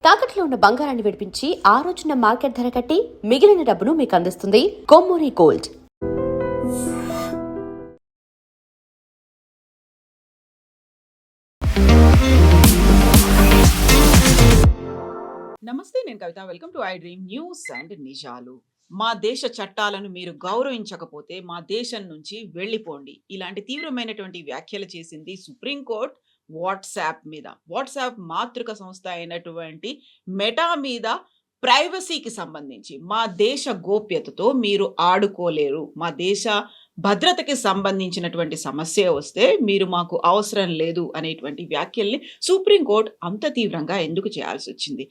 తాకట్లో ఉన్న బంగారాన్ని విడిపించి ఆ రోజున మార్కెట్ ధర కట్టి మిగిలిన డబ్బును మీకు అందిస్తుంది కొమ్మూరి గోల్డ్. నమస్తే, నేను Kavitha. Welcome to I dream news and నిజాలు. మా దేశ చట్టాలను మీరు గౌరవించకపోతే మా దేశం నుంచి వెళ్ళిపోండి. ఇలాంటి తీవ్రమైనటువంటి వ్యాఖ్యలు చేసింది సుప్రీంకోర్టు వాట్సాప్ మీద. వాట్సాప్ మాతృక సంస్థ అయినటువంటి మెటా మీద ప్రైవసీకి సంబంధించి మా దేశ గోప్యతతో మీరు ఆడుకోలేరు, మా దేశ భద్రతకి సంబంధించినటువంటి సమస్య వస్తే మీరు మాకు అవసరం లేదు అనేటువంటి వ్యాఖ్యల్ని సుప్రీంకోర్టు అంత తీవ్రంగా ఎందుకు చేయాల్సి వచ్చింది?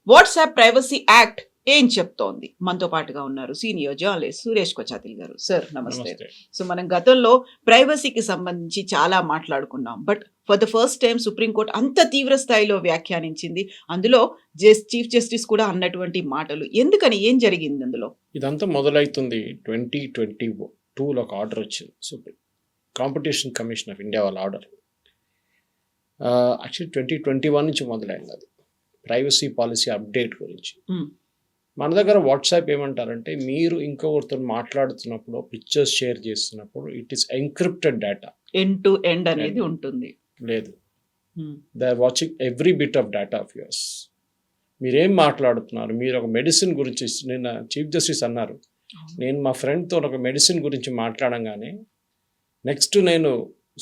వాట్సాప్ ప్రైవసీ యాక్ట్ ఏం చెప్తోంది? మనతో పాటుగా ఉన్నారు సీనియర్ జర్నలిస్ట్ సురేష్ కొచాతిల్ గారు. సార్ నమస్తే. సో మనం గతంలో ప్రైవసీకి సంబంధించి చాలా మాట్లాడుకున్నాం, but for the first time supreme court అంత తీవ్ర స్థాయిలో వ్యాఖ్యానించింది. అందులో చీఫ్ జస్టిస్ కూడా అన్నటువంటి మాటలు ఎందుకని, ఏం జరిగింది అందులో? ఇదంతా మొదలవుతుంది 2022లో ఒక ఆర్డర్ వచ్చింది. Supreme competition commission of India వాళ్ళ ఆర్డర్. యాక్చువల్లీ 2021 నుంచి మొదలైంది అది, ప్రైవసీ పాలసీ అప్డేట్ గురించి. మన దగ్గర వాట్సాప్ ఏమంటారంటే, మీరు ఇంకొకరితో మాట్లాడుతున్నప్పుడు పిక్చర్స్ షేర్ చేస్తున్నప్పుడు it is encrypted data, end to end అనేది ఉంటుంది. లేదు, they are watching every bit of data of yours. మీరేం మాట్లాడుతున్నారు, మీరు ఒక మెడిసిన్ గురించి, నిన్న చీఫ్ జస్టిస్ అన్నారు, నేను మా ఫ్రెండ్తో ఒక మెడిసిన్ గురించి మాట్లాడంగానే నెక్స్ట్ నేను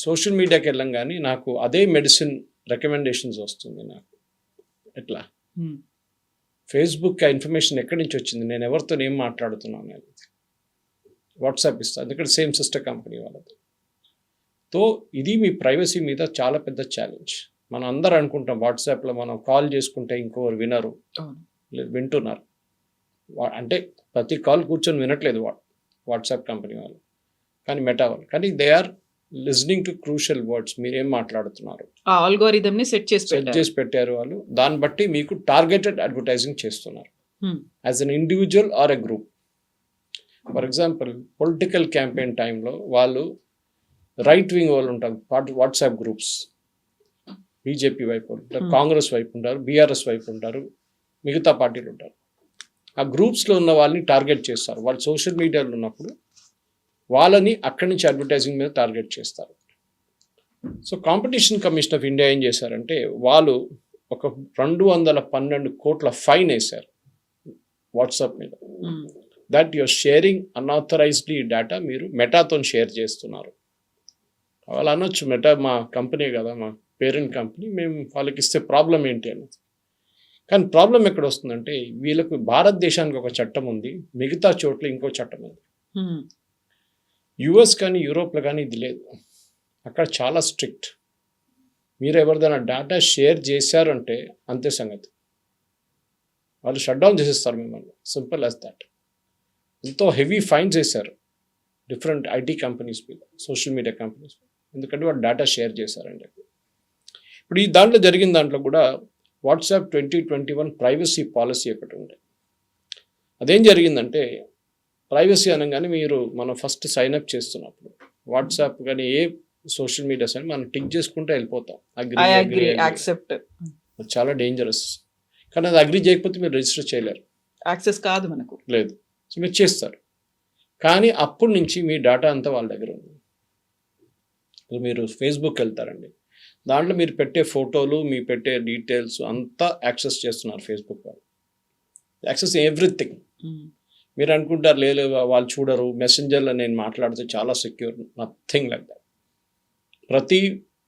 సోషల్ మీడియాకి వెళ్ళంగానే నాకు అదే మెడిసిన్ రికమెండేషన్స్ వస్తుంది. నాకు ఎట్లా ఫేస్బుక్ ఇన్ఫర్మేషన్ ఎక్కడి నుంచి వచ్చింది, నేను ఎవరితో ఏం మాట్లాడుతున్నాను అనేది వాట్సాప్ ఇస్తాను, ఎందుకంటే సేమ్ సిస్టర్ కంపెనీ వాళ్ళది. తో ఇది మీ ప్రైవసీ మీద చాలా పెద్ద ఛాలెంజ్. మనం అందరూ అనుకుంటాం వాట్సాప్లో మనం కాల్ చేసుకుంటే ఇంకొకరు వినరు, వింటున్నారు. అంటే ప్రతి కాల్ కూర్చొని వినట్లేదు వాట్సాప్ కంపెనీ వాళ్ళు, కానీ మెటా వాళ్ళు, కానీ they are listening to crucial words. మీరేం మాట్లాడుతున్నారు, ఆ అల్గోరిథంని సెట్ చేసి పెట్టారు వాళ్ళు. దాన్ని బట్టి మీకు టార్గెటెడ్ అడ్వర్టైజింగ్ చేస్తున్నారు as an individual or a group. For example political campaign టైంలో వాళ్ళు రైట్ వింగ్ వాళ్ళు ఉంటారు, వాట్సాప్ గ్రూప్స్, బీజేపీ వైపు ఉంటారు, కాంగ్రెస్ వైపు ఉంటారు, బీఆర్ఎస్ వైపు ఉంటారు, మిగతా పార్టీలు ఉంటారు. ఆ గ్రూప్స్లో ఉన్న వాళ్ళని టార్గెట్ చేస్తారు. వాళ్ళు సోషల్ మీడియాలో ఉన్నప్పుడు వాళ్ళని అక్కడి నుంచి అడ్వర్టైజింగ్ మీద టార్గెట్ చేస్తారు. So competition commission of India ఏం చేశారంటే, వాళ్ళు ఒక 212 కోట్ల ఫైన్ వేశారు వాట్సాప్ మీద. దట్ యువర్ షేరింగ్ అన్ఆథరైజ్డ్లీ డేటా మీరు మెటాతో షేర్ చేస్తున్నారు. వాళ్ళు అనొచ్చు, మెటా మా కంపెనీ కదా, మా పేరెంట్ కంపెనీ, మేము వాళ్ళకి ఇస్తే ప్రాబ్లం ఏంటి అని. కానీ ప్రాబ్లం ఎక్కడ వస్తుందంటే, వీళ్ళకు భారతదేశానికి ఒక చట్టం ఉంది, మిగతా చోట్ల ఇంకో చట్టం ఉంది. యుఎస్ కానీ యూరోప్లో కానీ ఇది లేదు. అక్కడ చాలా స్ట్రిక్ట్. మీరు ఎవరిదైనా డేటా షేర్ చేశారంటే అంతే సంగతి, వాళ్ళు షట్ డౌన్ చేసేస్తారు మిమ్మల్ని. Simple as that. ఎంతో హెవీ ఫైన్స్ వేశారు డిఫరెంట్ ఐటీ కంపెనీస్ మీద, సోషల్ మీడియా కంపెనీస్ మీద, ఎందుకంటే వాళ్ళు డేటా షేర్ చేశారండి. ఇప్పుడు ఈ దాంట్లో జరిగిన దాంట్లో కూడా వాట్సాప్ 2021 ప్రైవసీ పాలసీ ఒకటి ఉండే. అదేం జరిగిందంటే, ప్రైవసీ అనగానే మనం ఫస్ట్ సైన్అప్ చేస్తున్నప్పుడు వాట్సాప్ కానీ ఏ సోషల్ మీడియాస్ అని మనం టిక్ చేసుకుంటూ వెళ్ళిపోతాం, యాక్సెప్ట్. చాలా డేంజరస్. కానీ అది అగ్రీ చేయకపోతే మీరు రిజిస్టర్ చేయలేరు, యాక్సెస్ కాదు మనకు, లేదు. సో మీరు చేస్తారు, కానీ అప్పటి నుంచి మీ డేటా అంతా వాళ్ళ దగ్గర ఉంది. మీరు ఫేస్బుక్ వెళ్తారండి, దాంట్లో మీరు పెట్టే ఫోటోలు, మీ పెట్టే డీటెయిల్స్ అంతా యాక్సెస్ చేస్తున్నారు ఫేస్బుక్ వాళ్ళు. Access everything. మీరు అనుకుంటారు లేదు వాళ్ళు చూడరు, మెసెంజర్లో నేను మాట్లాడితే చాలా సెక్యూర్. Nothing like that. ప్రతి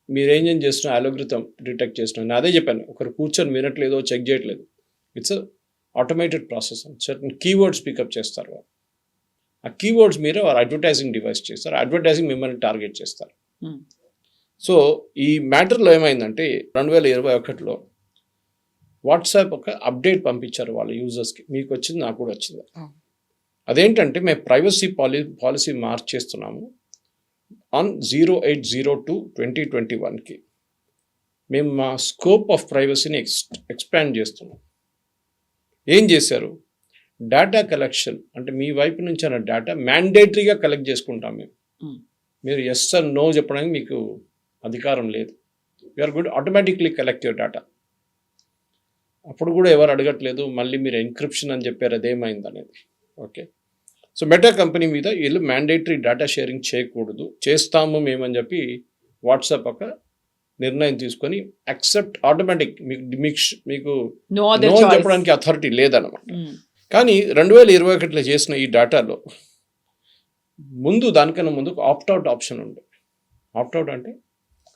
మీరేం చేస్తున్నా అల్గోరిథం డిటెక్ట్ చేస్తున్నా. నేను అదే చెప్పాను, ఒకరు కూర్చొని వినట్లేదో చెక్ చేయట్లేదు, it's automated process. Certain keywords pick up చేస్తారు వాళ్ళు. ఆ కీవర్డ్స్ మీరు అడ్వర్టైజింగ్ డివైస్ చేస్తారు, అడ్వర్టైజింగ్ మిమ్మల్ని టార్గెట్ చేస్తారు. సో ఈ మ్యాటర్లో ఏమైందంటే, 2021లో వాట్సాప్ ఒక అప్డేట్ పంపించారు వాళ్ళ యూజర్స్కి. మీకు వచ్చింది, నాకు కూడా వచ్చింది. అదేంటంటే, మేము ప్రైవసీ పాలసీ మార్చేస్తున్నాము ఆన్ 08/02/2021కి. మేము మా స్కోప్ ఆఫ్ ప్రైవసీని ఎక్స్పాండ్ చేస్తున్నాం. ఏం చేశారు, డేటా కలెక్షన్ అంటే మీ వైపు నుంచి అన్న డేటా మ్యాండేటరీగా కలెక్ట్ చేసుకుంటాం మేము. మీరు ఎస్ ఆర్ నో చెప్పడానికి మీకు అధికారం లేదు. You are good automatically collect your data. అప్పుడు కూడా ఎవరు అడగట్లేదు మళ్ళీ మీరు ఎన్క్రిప్షన్ అని చెప్పారు అదేమైంది అనేది. ఓకే, సో మెటా కంపెనీ మీద వీళ్ళు మ్యాండేటరీ డేటా షేరింగ్ చేయకూడదు, చేస్తాము మేమని చెప్పి వాట్సాప్ ఒక నిర్ణయం తీసుకొని యాక్సెప్ట్ ఆటోమేటిక్ మీకు నో నో అదర్ అని చాయిస్. చెప్పడానికి అథారిటీ లేదన్నమాట. కానీ 2021లో చేసిన ఈ డేటాలో ముందు దానికన్నా ముందు ఆప్ట్అవుట్ ఆప్షన్ ఉంది. ఆప్ట్అవుట్ అంటే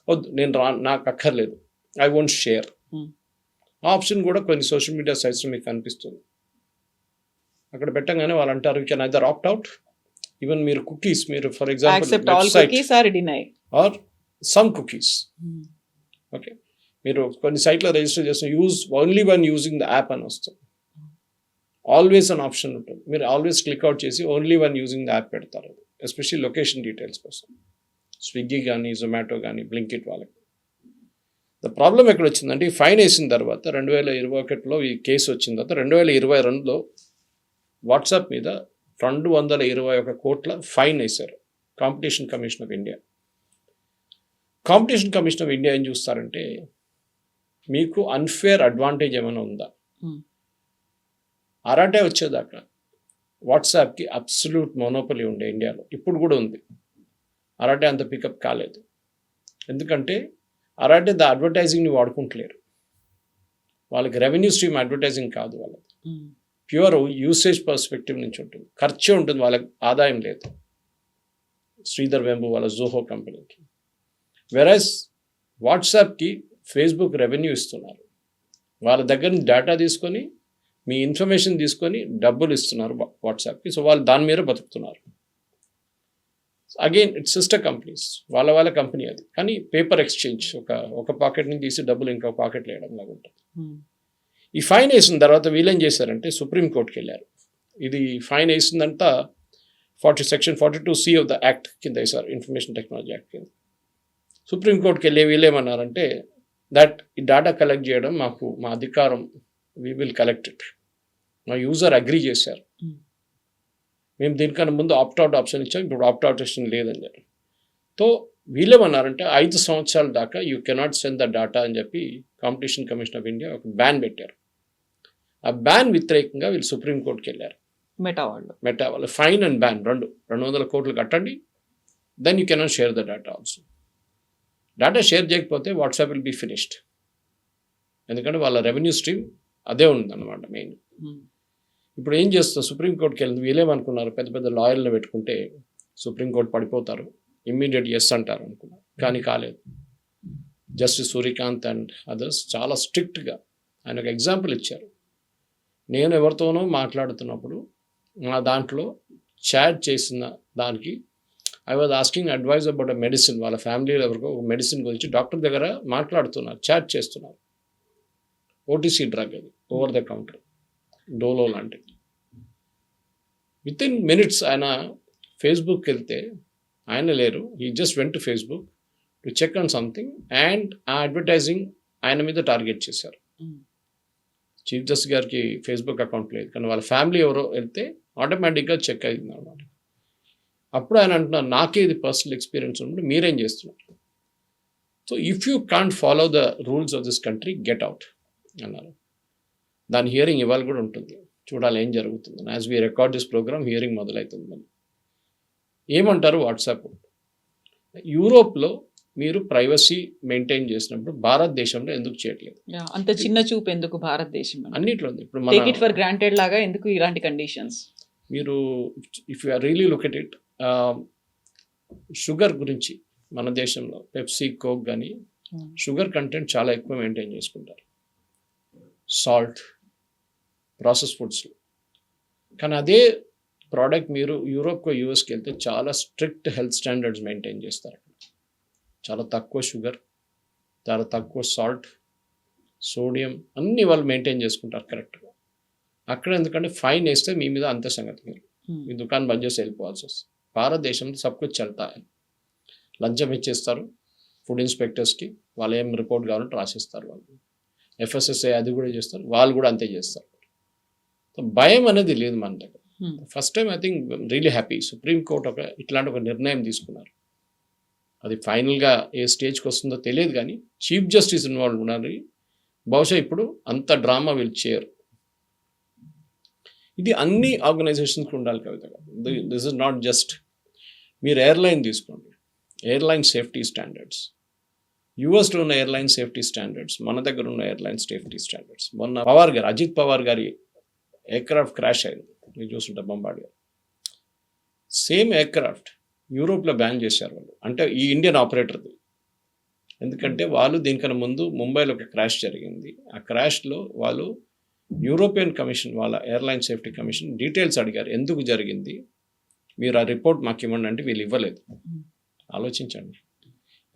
వద్దు నేను నాకు అక్కర్లేదు, ఐ వోంట్ షేర్. ఆ ఆప్షన్ కూడా కొన్ని సోషల్ మీడియా సైట్స్లో మీకు కనిపిస్తుంది. అక్కడ పెట్టగానే వాళ్ళు అంటారు you can either opt out, even మీరు కుకీస్, మీరు for example accept all website cookies or deny. Or some cookies. Okay, మీరు కొన్ని సైట్లో రిజిస్టర్ చేసిన use only one using the app అని వస్తుంది. ఆల్వేస్ అన్ ఆప్షన్ ఉంటుంది, మీరు ఆల్వేస్ క్లిక్అవుట్ చేసి only one using the app పెడతారు, ఎస్పెషల్లీ లొకేషన్ డీటెయిల్స్ కోసం. స్విగ్గీ కానీ జొమాటో కానీ బ్లింకిట్ వాళ్ళకి. ద ప్రాబ్లం ఎక్కడ వచ్చిందంటే ఈ ఫైన్ వేసిన తర్వాత 2021లో ఈ కేసు వచ్చిన తర్వాత 2022లో వాట్సాప్ మీద 221 కోట్ల ఫైన్ వేశారు competition commission of India. Competition commission of India ఏం చూస్తారంటే మీకు అన్ఫేర్ అడ్వాంటేజ్ ఏమైనా ఉందా. అరాటే వచ్చేదాకా వాట్సాప్కి అబ్సల్యూట్ మోనోపలి ఉండే ఇండియాలో, ఇప్పుడు కూడా ఉంది. అరాటే అంత పికప్ కాలేదు, ఎందుకంటే అరాటే ద అడ్వర్టైజింగ్ని వాడుకుంటలేరు. వాళ్ళకి రెవెన్యూ స్ట్రీమ్ అడ్వర్టైజింగ్ కాదు, వాళ్ళకి ప్యూర్ యూసేజ్ పర్స్పెక్టివ్ నుంచి ఉంటుంది, ఖర్చే ఉంటుంది, వాళ్ళకి ఆదాయం లేదు. శ్రీధర్ వెంబు వాళ్ళ జోహో కంపెనీకి. వెరస్ వాట్సాప్కి ఫేస్బుక్ రెవెన్యూ ఇస్తున్నారు, వాళ్ళ దగ్గర నుంచి డేటా తీసుకొని మీ ఇన్ఫర్మేషన్ తీసుకొని డబ్బులు ఇస్తున్నారు వాట్సాప్కి. సో వాళ్ళు దాని మీద బతుకుతున్నారు. అగైన్ ఇట్స్ సిస్టర్ కంపెనీస్, వాళ్ళ కంపెనీ అది, కానీ పేపర్ ఎక్స్చేంజ్, ఒక పాకెట్ నుంచి తీసి డబ్బులు ఇంకొక పాకెట్లో వేయడం లాగా ఉంటుంది. ఈ ఫైన్ వేసిన తర్వాత వీళ్ళేం చేశారంటే సుప్రీంకోర్టుకి వెళ్ళారు. ఇది ఫైన్ వేసిందంతా section 42C of the act కింద వేశారు, ఇన్ఫర్మేషన్ టెక్నాలజీ యాక్ట్ కింద. సుప్రీంకోర్టుకి వెళ్ళి వీళ్ళేమన్నారంటే దట్ ఈ డేటా కలెక్ట్ చేయడం మా అధికారం, వీ విల్ కలెక్ట్ ఇట్. మా యూజర్ అగ్రీ చేశారు, మేము దీనికన్నా ముందు ఆప్ట్అవుట్ ఆప్షన్ ఇచ్చాం, ఇప్పుడు ఆప్ట్అవుట్ ఆప్షన్ లేదని చెప్పి. సో వీళ్ళేమన్నారంటే 5 సంవత్సరాల దాకా you cannot send the data అని చెప్పి కాంపిటీషన్ కమిషన్ ఆఫ్ ఇండియా ఒక బ్యాన్ పెట్టారు. ఆ బ్యాన్ వ్యతిరేకంగా వీళ్ళు సుప్రీంకోర్టుకి వెళ్ళారు. మెటా వాళ్ళు ఫైన్ అండ్ బ్యాన్ 200 కోట్లు కట్టండి, then you cannot share the data also. Data share చేయకపోతే వాట్సాప్ విల్ బీ ఫినిష్డ్, ఎందుకంటే వాళ్ళ రెవెన్యూ స్ట్రీమ్ అదే ఉందన్నమాట మెయిన్. ఇప్పుడు ఏం చేస్తారు, సుప్రీంకోర్టుకి వెళ్ళింది. వీళ్ళేమనుకున్నారు, పెద్ద పెద్ద లాయర్లను పెట్టుకుంటే సుప్రీంకోర్టు పడిపోతారు, ఇమ్మీడియట్ ఎస్ అంటారు అనుకున్నారు, కానీ కాలేదు. జస్టిస్ సూర్యకాంత్ అండ్ అదర్స్ చాలా స్ట్రిక్ట్గా ఆయన ఒక ఎగ్జాంపుల్ ఇచ్చారు. నేను ఎవరితోనో మాట్లాడుతున్నప్పుడు నా దాంట్లో చాట్ చేసిన దానికి I was asking advice about a medicine, వాళ్ళ ఫ్యామిలీలో ఎవరికో ఒక మెడిసిన్ గురించి డాక్టర్ దగ్గర మాట్లాడుతున్నారు, చాట్ చేస్తున్నారు. ఓటీసీ డ్రగ్ అది, ఓవర్ ద కౌంటర్, డోలో లాంటిది. విత్ ఇన్ మినిట్స్ ఆయన ఫేస్బుక్కి వెళ్తే ఆయన లేరు, ఈ just went to Facebook to check on something, and ఆ అడ్వర్టైజింగ్ ఆయన మీద టార్గెట్ చేశారు. చీఫ్ జస్టిస్ గారికి ఫేస్బుక్ అకౌంట్ లేదు, కానీ వాళ్ళ ఫ్యామిలీ ఎవరో వెళ్తే ఆటోమేటిక్గా చెక్ అయింది అన్నమాట. అప్పుడు ఆయన అంటున్నారు, నాకే ఇది పర్సనల్ ఎక్స్పీరియన్స్ ఉన్నప్పుడు మీరేం చేస్తున్నారు. So if you can't follow the rules of this country, get out అన్నారు. దాని హియరింగ్ ఇవాళ కూడా ఉంటుంది, చూడాలి ఏం జరుగుతుంది. As we record this program hearing మొదలవుతుంది. మళ్ళీ ఏమంటారు వాట్సాప్. యూరోప్లో మీరు ప్రైవసీ మెయింటైన్ చేసినప్పుడు భారతదేశంలో ఎందుకు చేయట్లేదు, అంత చిన్న చూపు ఎందుకు భారతదేశం, అన్నిట్లో ఉంది. ఇప్పుడు టేక్ ఇట్ ఫర్ గ్రాంటెడ్ లాగా ఎందుకు ఇలాంటి కండిషన్స్. మీరు if you are really look at it, sugar గురించి మన దేశంలో పెప్సీ, కోక్ కానీ షుగర్ కంటెంట్ చాలా ఎక్కువ మెయింటైన్ చేసుకుంటారు, సాల్ట్, ప్రాసెస్ ఫుడ్స్లో. కానీ అదే ప్రోడక్ట్ మీరు యూరోప్కో యూఎస్కి వెళ్తే చాలా స్ట్రిక్ట్ హెల్త్ స్టాండర్డ్స్ మెయింటైన్ చేస్తారు. చాలా తక్కువ షుగర్, చాలా తక్కువ సాల్ట్, సోడియం అన్నీ వాళ్ళు మెయింటైన్ చేసుకుంటారు కరెక్ట్గా. అక్కడ ఎందుకంటే ఫైన్ వేస్తే మీ మీద అంతే సంగతి, మీరు మీ దుకాణం బంద్ చేసి వెళ్ళిపోవాల్సి వస్తుంది. భారతదేశంలో సబ్కుచ్ చల్తా, లంచం ఇచ్చేస్తారు ఫుడ్ ఇన్స్పెక్టర్స్కి, వాళ్ళు ఏం రిపోర్ట్ కావాలంటే రాసిస్తారు. వాళ్ళు FSSAI అది కూడా చేస్తారు, వాళ్ళు కూడా అంతే చేస్తారు. భయం అనేది లేదు మన దగ్గర. First time I think really happy supreme court ఇట్లాంటి ఒక నిర్ణయం తీసుకున్నారు. అది ఫైనల్గా ఏ స్టేజ్కి వస్తుందో తెలియదు, కానీ చీఫ్ జస్టిస్ ఇన్వాల్వ్ ఉన్నారు. బహుశా ఇప్పుడు అంత డ్రామా వీళ్ళు చేయరు. ఇది అన్ని ఆర్గనైజేషన్స్కి ఉండాలి కవిత. దిస్ ఇస్ నాట్ జస్ట్ మీరు ఎయిర్లైన్ తీసుకోండి, ఎయిర్లైన్ సేఫ్టీ స్టాండర్డ్స్, యూఎస్లో ఉన్న ఎయిర్లైన్ సేఫ్టీ స్టాండర్డ్స్, మన దగ్గర ఉన్న ఎయిర్లైన్ సేఫ్టీ స్టాండర్డ్స్. మొన్న అజిత్ పవార్ గారి ఎయిర్క్రాఫ్ట్ క్రాష్ అయింది, మీరు చూస్తుంటే బొంబార్డియర్. సేమ్ ఎయిర్క్రాఫ్ట్ యూరోప్లో బ్యాన్ చేశారు వాళ్ళు, అంటే ఈ ఇండియన్ ఆపరేటర్ది. ఎందుకంటే వాళ్ళు దీనికన్నా ముందు ముంబైలో ఒక క్రాష్ జరిగింది. ఆ క్రాష్లో వాళ్ళు యూరోపియన్ కమిషన్, వాళ్ళ ఎయిర్లైన్ సేఫ్టీ కమిషన్ డీటెయిల్స్ అడిగారు, ఎందుకు జరిగింది, మీరు ఆ రిపోర్ట్ మాకు ఇవ్వండి అంటే వీళ్ళు ఇవ్వలేదు. ఆలోచించండి.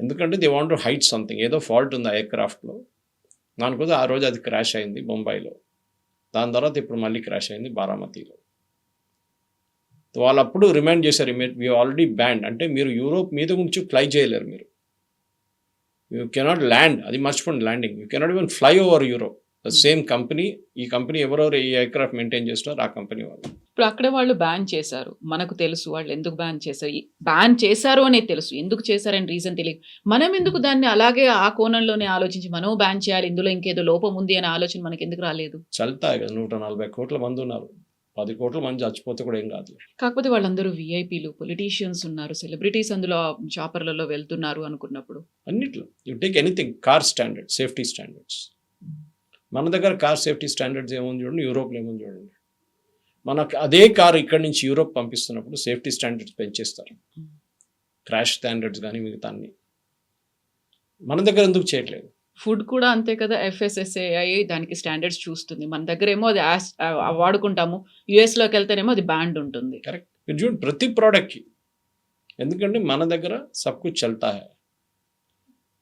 ఎందుకంటే they want to hide something, ఏదో ఫాల్ట్ ఉంది ఆ ఎయిర్క్రాఫ్ట్లో. దానికోసం ఆ రోజు అది క్రాష్ అయింది ముంబైలో. దాని తర్వాత ఇప్పుడు మళ్ళీ క్రాష్ అయింది బారామతిలో. వాళ్ళు అప్పుడు రిమైండ్ చేశారు, వీ ఆల్రెడీ బ్యాండ్, అంటే మీరు యూరోప్ మీద నుంచి ఫ్లై చేయలేరు, మీరు యూ కెనాట్ ల్యాండ్, అది మర్చిపోండి landing, you cannot even fly over Europe. The same company, ఈ కంపెనీ ఎవరెవరు ఈ ఎయిర్క్రాఫ్ట్ మెయింటైన్ చేస్తున్నారు ఆ కంపెనీ వాళ్ళు. ఇప్పుడు అక్కడే వాళ్ళు బ్యాన్ చేశారు, మనకు తెలుసు వాళ్ళు ఎందుకు బ్యాన్ చేశారు. బ్యాన్ చేశారు అనేది తెలుసు, ఎందుకు చేశారని రీజన్ తెలియదు. మనం ఎందుకు దాన్ని అలాగే ఆ కోణంలోనే ఆలోచించి మనం బ్యాన్ చేయాలి, ఇందులో ఇంకేదో లోపం ఉంది అనే ఆలోచన మనకి ఎందుకు రాలేదు? చల్తాయి కదా, 140 కోట్ల మంది ఉన్నారు, 10 కోట్ల మంది చచ్చిపోతే కూడా ఏం కాదు. కాకపోతే వాళ్ళందరూ విఐపీలు, పొలిటీషియన్స్ ఉన్నారు, సెలబ్రిటీస్ అందులో చాపర్లలో వెళ్తున్నారు అనుకున్నప్పుడు అన్నిట్లో you take anything, car standard, safety standards. మన దగ్గర కార్ సేఫ్టీ స్టాండర్డ్స్ ఏముంది చూడండి, యూరోప్లో ఏముంది చూడండి. మనకు అదే కార్ ఇక్కడి నుంచి యూరోప్ పంపిస్తున్నప్పుడు సేఫ్టీ స్టాండర్డ్స్ పెంచేస్తారు, క్రాష్ స్టాండర్డ్స్ కానీ మిగతా అన్ని. మన దగ్గర ఎందుకు చేయట్లేదు? ఫుడ్ కూడా అంతే కదా, FSSAI దానికి స్టాండర్డ్స్ చూస్తుంది. మన దగ్గర ఏమో అది వాడుకుంటాము, యుఎస్లోకి వెళ్తేనేమో అది బ్యాండ్ ఉంటుంది. కరెక్ట్. మీరు చూడండి ప్రతి ప్రోడక్ట్కి, ఎందుకంటే మన దగ్గర సబ్ కుచ్ చల్తా హై.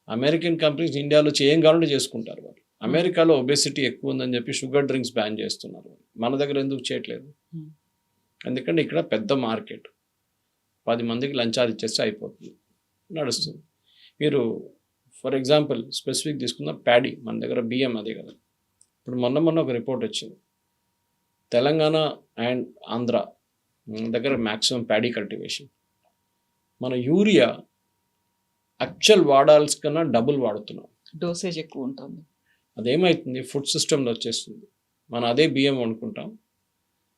అమెరికన్ కంపెనీస్ ఇండియాలో ఏం కావాలంటే చేసుకుంటారు వాళ్ళు. అమెరికాలో ఒబెసిటీ ఎక్కువ ఉందని చెప్పి షుగర్ డ్రింక్స్ బ్యాన్ చేస్తున్నారు, మన దగ్గర ఎందుకు చేయట్లేదు? ఎందుకంటే ఇక్కడ పెద్ద మార్కెట్, 10 మందికి లంచాలు ఇచ్చేస్తే అయిపోతుంది, నడుస్తుంది. మీరు ఫర్ ఎగ్జాంపుల్ స్పెసిఫిక్ తీసుకున్న ప్యాడీ, మన దగ్గర బియ్యం అదే కదా. ఇప్పుడు మొన్న ఒక రిపోర్ట్ వచ్చింది, తెలంగాణ అండ్ ఆంధ్ర దగ్గర మ్యాక్సిమం ప్యాడీ కల్టివేషన్. మన యూరియా యాక్చువల్ వాడాల్సి కన్నా డబుల్ వాడుతున్నాం, డోసేజ్ ఎక్కువ ఉంటుంది. అదేమవుతుంది, ఫుడ్ సిస్టంలో వచ్చేస్తుంది. మనం అదే బియ్యం వండుకుంటాం,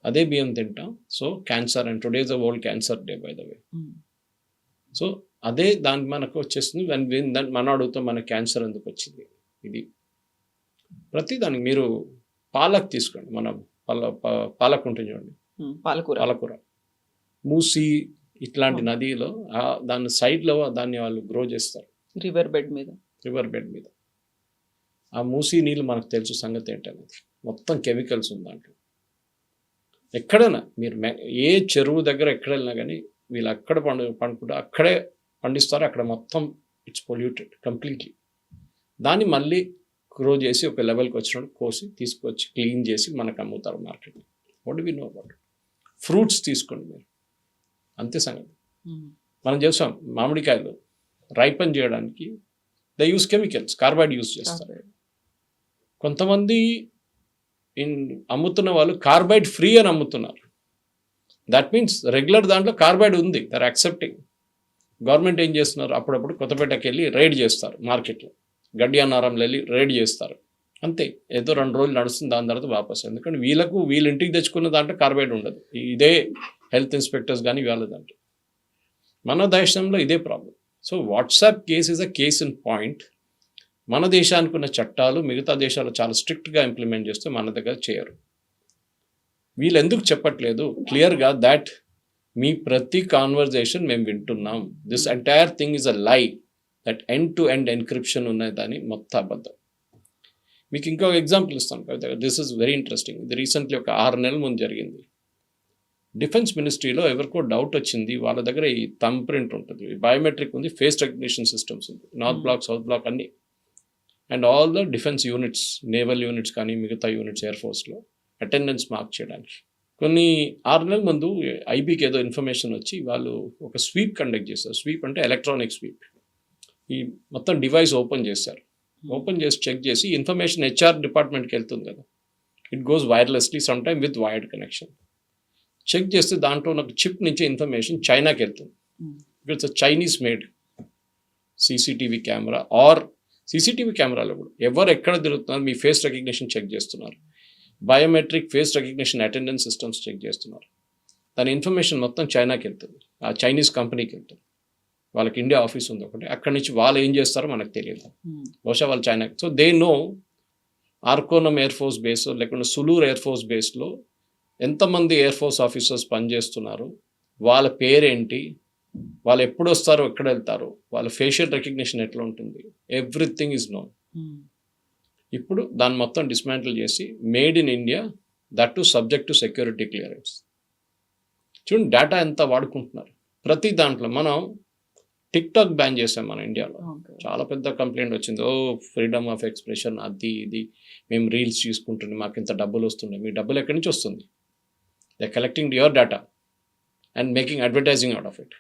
అదే బియ్యం తింటాం. So cancer, and today is the world cancer day by the way. So అదే దానికి మనకు వచ్చేస్తుంది. దాన్ని మనం అడుగుతాం, మన క్యాన్సర్ ఎందుకు వచ్చింది. ఇది ప్రతిదానికి మీరు పాలక్ తీసుకోండి, మన పాలక్ ఉంటుంది చూడండి, పాలకూర మూసి ఇట్లాంటి నదిలో దాని సైడ్లో దాన్ని వాళ్ళు గ్రో చేస్తారు, రివర్ బెడ్ మీద. ఆ మూసి నీళ్ళు మనకు తెలుసు సంగతి ఏంటనేది, మొత్తం కెమికల్స్ ఉంది దాంట్లో. ఎక్కడైనా మీరు ఏ చెరువు దగ్గర ఎక్కడ వెళ్ళినా కానీ వీళ్ళు అక్కడ పండుకుంటే అక్కడే పండిస్తారు, అక్కడ మొత్తం ఇట్స్ పొల్యూటెడ్ కంప్లీట్లీ. దాన్ని మళ్ళీ గ్రో చేసి ఒక లెవెల్కి వచ్చినప్పుడు కోసి తీసుకొచ్చి క్లీన్ చేసి మనకు అమ్ముతారు మార్కెట్లో. What do we know about fruits? తీసుకోండి మీరు, అంతే సంగతి. మనం చేస్తాం మామిడికాయలు రైపన్ చేయడానికి they use chemicals, carbide use చేస్తారు. కొంతమంది అమ్ముతున్న వాళ్ళు కార్బైడ్ ఫ్రీ అని అమ్ముతున్నారు. దట్ మీన్స్ రెగ్యులర్ దాంట్లో కార్బైడ్ ఉంది, దర్ యాక్సెప్టింగ్. గవర్నమెంట్ ఏం చేస్తున్నారు, అప్పుడప్పుడు కొత్తపేటకి వెళ్ళి రైడ్ చేస్తారు, మార్కెట్లో గడ్డి అన్నారంలో వెళ్ళి రైడ్ చేస్తారు, అంతే. ఏదో 2 రోజులు నడుస్తుంది, దాని తర్వాత వాపస్. ఎందుకంటే వీళ్ళ ఇంటికి తెచ్చుకున్న దాంట్లో కార్బైడ్ ఉండదు. ఇదే హెల్త్ ఇన్స్పెక్టర్స్ కానీ వాళ్ళ దాంట్లో. మన దేశంలో ఇదే problem. So WhatsApp case is a case in point. మన దేశానికి ఉన్న చట్టాలు మిగతా దేశాలు చాలా స్ట్రిక్ట్గా ఇంప్లిమెంట్ చేస్తే మన దగ్గర చేయరు. వీళ్ళు ఎందుకు చెప్పట్లేదు క్లియర్గా దట్ మీ ప్రతి కాన్వర్జేషన్ మేము వింటున్నాం, this entire thing is a lie, that end to end encryption ఉన్నదని మొత్తం అబద్ధం. మీకు ఇంకొక ఎగ్జాంపుల్ ఇస్తాను Kavitha, this is very interesting. ఇది రీసెంట్లీ ఒక 6 నెలల ముందు జరిగింది. డిఫెన్స్ మినిస్ట్రీలో ఎవరికో డౌట్ వచ్చింది, వాళ్ళ దగ్గర ఈ థంబ్ ప్రింట్ ఉంటుంది, బయోమెట్రిక్ ఉంది, ఫేస్ రికగ్నిషన్ సిస్టమ్స్ ఉంది, నార్త్ బ్లాక్ సౌత్ బ్లాక్ అన్నీ. And all the defence units, naval units కానీ మిగతా యూనిట్స్ ఎయిర్ ఫోర్స్లో అటెండెన్స్ మార్క్ చేయడానికి. కొన్ని 6 నెలల ముందు ఐబీకి ఏదో ఇన్ఫర్మేషన్ వచ్చి వాళ్ళు ఒక స్వీప్ కండక్ట్ చేస్తారు. స్వీప్ అంటే ఎలక్ట్రానిక్ స్వీప్. ఈ మొత్తం డివైస్ ఓపెన్ చేశారు. ఓపెన్ చేసి చెక్ చేసి ఇన్ఫర్మేషన్ HR డిపార్ట్మెంట్కి వెళ్తుంది కదా, it goes wirelessly some time with wired connection. Check చేస్తే దాంట్లో ఉన్న చిప్ నుంచి ఇన్ఫర్మేషన్ చైనాకి వెళ్తుంది. It's a Chinese made CCTV camera or CCTV కెమెరాలో కూడా ఎవరు ఎక్కడ తిరుగుతున్నారు, మీ ఫేస్ రికగ్నిషన్ చెక్ చేస్తున్నారు, biometric face recognition attendance systems check చేస్తున్నారు. దాని ఇన్ఫర్మేషన్ మొత్తం చైనాకి వెళ్తుంది, ఆ చైనీస్ కంపెనీకి వెళ్తుంది. వాళ్ళకి ఇండియా ఆఫీస్ ఉంది ఒకటి, అక్కడి నుంచి వాళ్ళు ఏం చేస్తారో మనకు తెలియదు. బహుశా వాళ్ళు China. So they know Arakkonam air force base లేకుంటే సులూర్ ఎయిర్ ఫోర్స్ బేస్లో ఎంతమంది ఎయిర్ ఫోర్స్ ఆఫీసర్స్ పనిచేస్తున్నారు, వాళ్ళ పేరేంటి, వాళ్ళు ఎప్పుడు వస్తారో ఎక్కడ వెళ్తారు, వాళ్ళ ఫేషియల్ రికగ్నిషన్ ఎట్లా ఉంటుంది, ఎవ్రీథింగ్ ఈజ్ నోన్. ఇప్పుడు దాన్ని మొత్తం డిస్మాంటిల్ చేసి made in India, that to subject to security clearance. చూడండి డేటా ఎంత వాడుకుంటున్నారు ప్రతి దాంట్లో. మనం టిక్టాక్ బ్యాన్ చేసాం మన ఇండియాలో, చాలా పెద్ద కంప్లైంట్ వచ్చింది. ఓ ఫ్రీడమ్ ఆఫ్ ఎక్స్ప్రెషన్, అది ఇది, మేము రీల్స్ తీసుకుంటుండే మాకు ఇంత డబ్బులు వస్తుండే. మీ డబ్బులు ఎక్కడి నుంచి వస్తుంది? They collecting your data and making advertising out of it.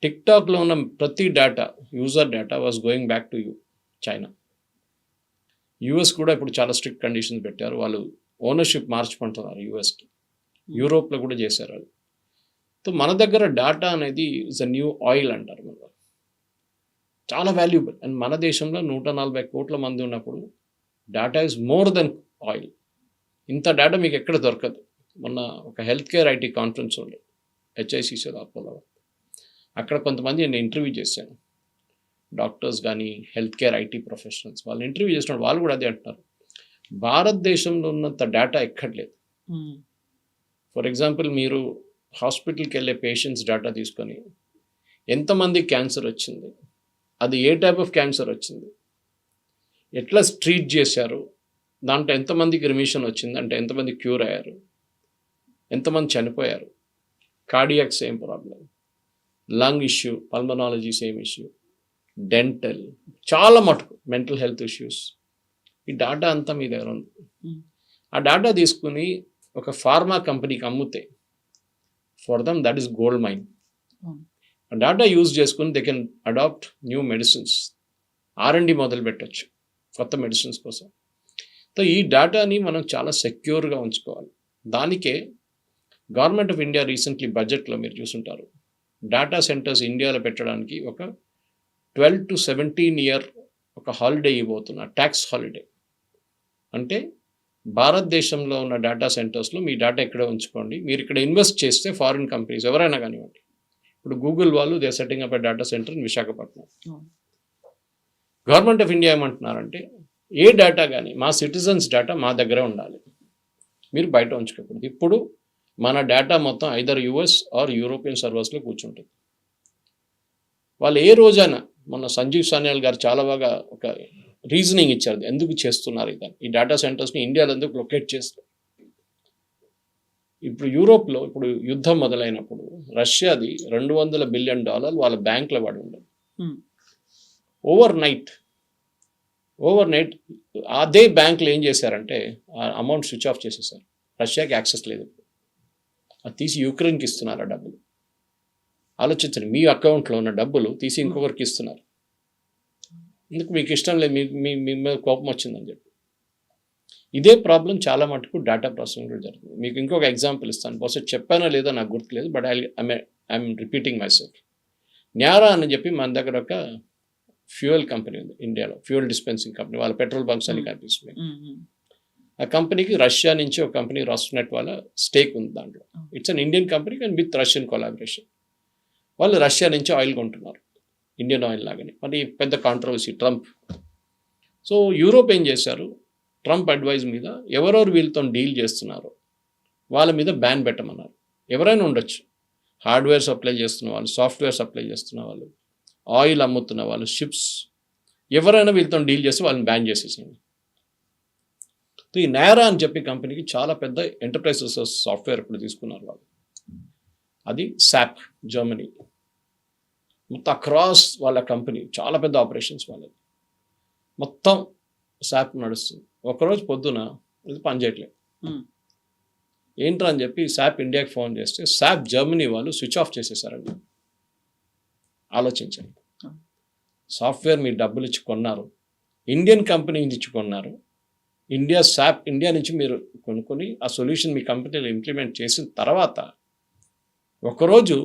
టిక్టాక్లో ఉన్న ప్రతి data, user data was going back to China. US కూడా ఇప్పుడు చాలా స్ట్రిక్ట్ కండిషన్స్ పెట్టారు, వాళ్ళు ఓనర్షిప్ మార్చుకుంటున్నారు యూఎస్కి. యూరోప్లో కూడా చేశారు అది. సో మన దగ్గర డేటా అనేది ఇస్ అ న్యూ ఆయిల్ అంటారు, మన చాలా వాల్యుబుల్. అండ్ మన దేశంలో 140 కోట్ల మంది ఉన్నప్పుడు data is more than oil. ఇంత డేటా మీకు ఎక్కడ దొరకదు. మొన్న ఒక హెల్త్ కేర్ ఐటీ కాన్ఫరెన్స్ ఉండే HICC అపోలో, అక్కడ కొంతమంది నేను ఇంటర్వ్యూ చేశాను, డాక్టర్స్ కానీ హెల్త్ కేర్ ఐటీ ప్రొఫెషనల్స్. వాళ్ళు ఇంటర్వ్యూ చేసినప్పుడు వాళ్ళు కూడా అదే అంటున్నారు, భారతదేశంలో ఉన్నంత డేటా ఎక్కడలేదు. ఫర్ ఎగ్జాంపుల్, మీరు హాస్పిటల్కి వెళ్ళే పేషెంట్స్ డేటా తీసుకొని ఎంతమంది క్యాన్సర్ వచ్చింది, అది ఏ టైప్ ఆఫ్ క్యాన్సర్ వచ్చింది, ఎట్లా ట్రీట్ చేశారు, దాంట్లో ఎంతమందికి రిమిషన్ వచ్చింది అంటే ఎంతమంది క్యూర్ అయ్యారు, ఎంతమంది చనిపోయారు, cardiac same problem, lung issue, pulmonology same issue, dental, చాలా మటుకు మెంటల్ హెల్త్ ఇష్యూస్. ఈ డేటా అంతా మీ దగ్గర ఉంది. ఆ డేటా తీసుకుని ఒక ఫార్మా కంపెనీకి అమ్ముతే for them that is gold mine. ఆ డేటా యూజ్ చేసుకుని they can adapt new medicines, R&D మొదలు పెట్టచ్చు కొత్త మెడిసిన్స్ కోసం. సో ఈ డేటాని మనం చాలా సెక్యూర్గా ఉంచుకోవాలి. దానికే గవర్నమెంట్ ఆఫ్ ఇండియా రీసెంట్లీ బడ్జెట్లో మీరు చూసుంటారు, డేటా సెంటర్స్ ఇండియాలో పెట్టడానికి ఒక 12 to 17 year ఒక హాలిడే ఇవ్వబోతున్నారు, ట్యాక్స్ హాలిడే. అంటే భారతదేశంలో ఉన్న డేటా సెంటర్స్లో మీ డేటా ఇక్కడే ఉంచుకోండి, మీరు ఇక్కడ ఇన్వెస్ట్ చేస్తే ఫారిన్ కంపెనీస్ ఎవరైనా కానివ్వండి, ఇప్పుడు గూగుల్ వాళ్ళు they setting up a data centre in Visakhapatnam. Government of India ఏమంటున్నారంటే ఏ డేటా కానీ మా సిటిజన్స్ డేటా మా దగ్గరే ఉండాలి, మీరు బయట ఉంచుకోకూడదు. ఇప్పుడు మన డేటా మొత్తం ఐదర్ US ఆర్ యూరోపియన్ సర్వర్స్లో కూర్చుంటుంది. వాళ్ళు ఏ రోజైనా, మన సంజీవ్ సాన్యాల్ గారు చాలా బాగా ఒక రీజనింగ్ ఇచ్చారు ఎందుకు చేస్తున్నారు ఇదని, ఈ డేటా సెంటర్స్ని ఇండియాలో ఎందుకు లొకేట్ చేస్తారు. ఇప్పుడు యూరోప్లో ఇప్పుడు యుద్ధం మొదలైనప్పుడు రష్యాది $200 బిలియన్ వాళ్ళ బ్యాంకులో పడి ఉండదు. ఓవర్ నైట్ అదే బ్యాంకులు ఏం చేశారంటే ఆ అమౌంట్ స్విచ్ ఆఫ్ చేసేసారు. రష్యాకి యాక్సెస్ లేదు, అది తీసి యుక్రెయిన్కి ఇస్తున్నారు ఆ డబ్బులు. ఆలోచించండి, మీ అకౌంట్లో ఉన్న డబ్బులు తీసి ఇంకొకరికి ఇస్తున్నారు. ఎందుకు? మీకు ఇష్టం లేదు, మీ మీద కోపం వచ్చిందని చెప్పి. ఇదే ప్రాబ్లం చాలా మటుకు డేటా ప్రాసెసింగ్ కూడా జరుగుతుంది. మీకు ఇంకొక ఎగ్జాంపుల్ ఇస్తాను, బహుశా చెప్పానో లేదో నాకు గుర్తులేదు, but I'm repeating myself. Nayara అని చెప్పి మన దగ్గర ఒక ఫ్యూయల్ కంపెనీ ఉంది ఇండియాలో, ఫ్యూయల్ డిస్పెన్సింగ్ కంపెనీ, వాళ్ళ పెట్రోల్ బంక్స్ అని కనిపిస్తుంది. ఆ కంపెనీకి రష్యా నుంచి ఒక కంపెనీ రాస్నెట్ వాళ్ళ స్టేక్ ఉంది దాంట్లో. It's an Indian company and with Russian collaboration. వాళ్ళు రష్యా నుంచి ఆయిల్ కొంటున్నారు, ఇండియన్ ఆయిల్ లాగానే. మరి పెద్ద కాంట్రవర్సీ ట్రంప్. సో యూరోప్ ఏం చేశారు, ట్రంప్ అడ్వైజ్ మీద ఎవరెవరు వీళ్ళతో డీల్ చేస్తున్నారో వాళ్ళ మీద బ్యాన్ పెట్టమన్నారు. ఎవరైనా ఉండొచ్చు, హార్డ్వేర్ సప్లై చేస్తున్న వాళ్ళు, సాఫ్ట్వేర్ సప్లై చేస్తున్న వాళ్ళు, ఆయిల్ అమ్ముతున్న వాళ్ళు, షిప్స్, ఎవరైనా వీళ్ళతో డీల్ చేస్తే వాళ్ళని బ్యాన్ చేసేసింది. ఈ నేరా అని చెప్పి కంపెనీకి చాలా పెద్ద ఎంటర్ప్రైజ్ సాఫ్ట్వేర్ ఇప్పుడు తీసుకున్నారు వాళ్ళు. అది సాప్ జర్మనీ, మొత్తం అక్రాస్ వాళ్ళ కంపెనీ, చాలా పెద్ద ఆపరేషన్స్ వాళ్ళది, మొత్తం సాప్ నడుస్తుంది. ఒకరోజు పొద్దున ఇది పనిచేయట్లేదు, ఏంట్రా అని చెప్పి సాప్ ఇండియాకి ఫోన్ చేస్తే సాప్ జర్మనీ వాళ్ళు స్విచ్ ఆఫ్ చేసేసారండి. ఆలోచించండి, సాఫ్ట్వేర్ మీరు డబ్బులు ఇచ్చి కొన్నారు, ఇండియన్ కంపెనీ నుంచి ఇచ్చి కొన్నారు, ఇండియా నుంచి మీరు కొనుక్కొని ఆ సొల్యూషన్ మీ కంపెనీలో ఇంప్లిమెంట్ చేసిన తర్వాత ఒకరోజు